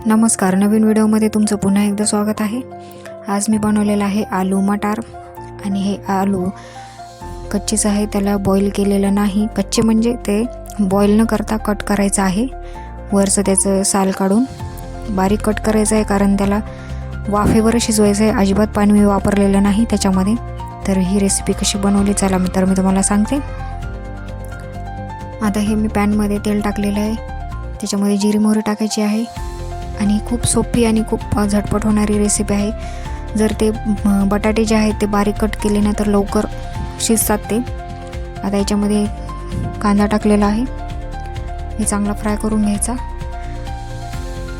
नमस्कार, नवीन व्हिडिओमध्ये तुमचं पुन्हा एकदा स्वागत आहे। आज मी बनवलेला आहे आलू मटार आणि हे आलू कच्चेच आहे, त्याला बॉईल केलेलं नाही। कच्चे म्हणजे ते बॉईल न करता कट करायचं आहे, वरचं त्याचं साल काढून बारीक कट करायचं आहे, कारण त्याला वाफेवर शिजवायचं आहे। अजिबात पाणी मी वापरलेलं नाही त्याच्यामध्ये। तर ही रेसिपी कशी बनवली चला मी तुम्हाला सांगते। आता हे मी पॅनमध्ये तेल टाकलेलं आहे, त्याच्यामध्ये जिरी मोहरी टाकायची आहे आणि खूप सोपी आणि खूप झटपट होणारी रेसिपी आहे। जर ते बटाटे जे आहेत ते बारीक कट केले ना तर लवकर शिजतात ते। आता याच्यामध्ये कांदा टाकलेला आहे, हे चांगला फ्राय करून घ्यायचा।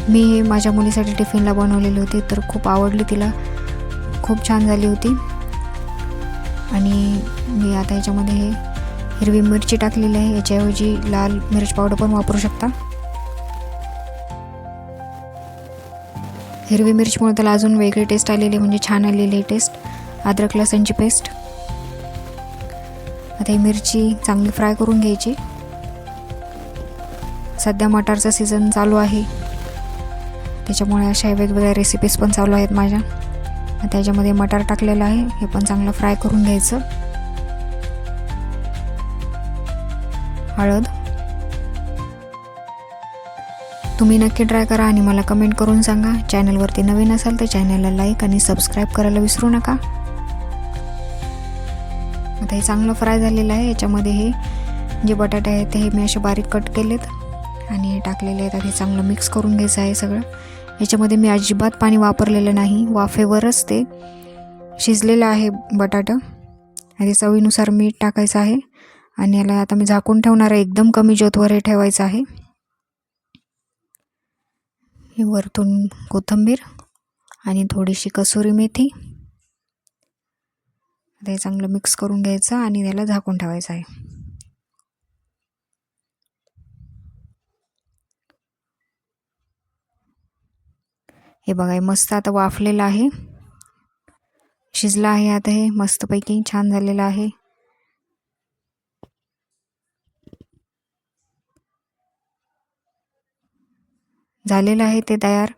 मी हे माझ्या मुलीसाठी टिफिनला बनवलेले होते, तर खूप आवडली तिला, खूप छान झाली होती। आणि मी आता याच्यामध्ये हे हिरवी मिरची टाकलेली आहे, याच्याऐवजी लाल मिरच पावडर पण वापरू शकता। हिरवी मिरचीमुळे त्याला अजून वेगळी टेस्ट आलेली, म्हणजे छान आलेली आहे टेस्ट। अद्रक लसणची पेस्ट। आता ही मिरची चांगली फ्राय करून घ्यायची। सध्या मटारचा सीझन चालू आहे, त्याच्यामुळे अशा वेगवेगळ्या रेसिपीज पण चालू आहेत माझ्या। आता याच्यामध्ये मटार टाकलेलं आहे, हे पण चांगलं फ्राय करून घ्यायचं। हळद। तुम्ही नक्की ट्राय करा आणि मला कमेंट करून सांगा। चॅनलवरती नवीन असाल तर चॅनलला लाईक आणि सबस्क्राईब करायला विसरू नका। आता हे चांगलं फ्राय झालेलं आहे, याच्यामध्ये हे जे बटाटे आहेत ते मी असे बारीक कट केलेत आणि हे टाकलेले आहेत। आता हे चांगलं मिक्स करून घ्यायचं आहे सगळं। याच्यामध्ये मी अजिबात पाणी वापरलेलं नाही, वाफेवरच ते शिजलेलं आहे बटाटा। आणि चवीनुसार मीठ टाकायचं आहे आणि याला आता मी झाकून ठेवणार आहे, एकदम कमी ज्योतवर हे ठेवायचं आहे। हे वरतून कोथिंबीर आणि थोडीशी कसुरी मेथी। आता हे चांगलं मिक्स करून घ्यायचं आणि त्याला झाकून ठेवायचं आहे। हे बघा, हे मस्त आता वाफलेलं आहे, शिजलं आहे। आता हे मस्तपैकी छान झालेलं आहे। झालेलं आहे ते तयार।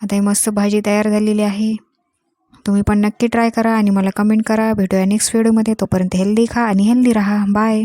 आता ही मस्त भाजी तयार झालेली आहे। तुम्ही पण नक्की ट्राय करा आणि मला कमेंट करा। भेटूया नेक्स्ट व्हिडिओमध्ये, तोपर्यंत हेल्दी खा आणि हेल्दी राहा। बाय।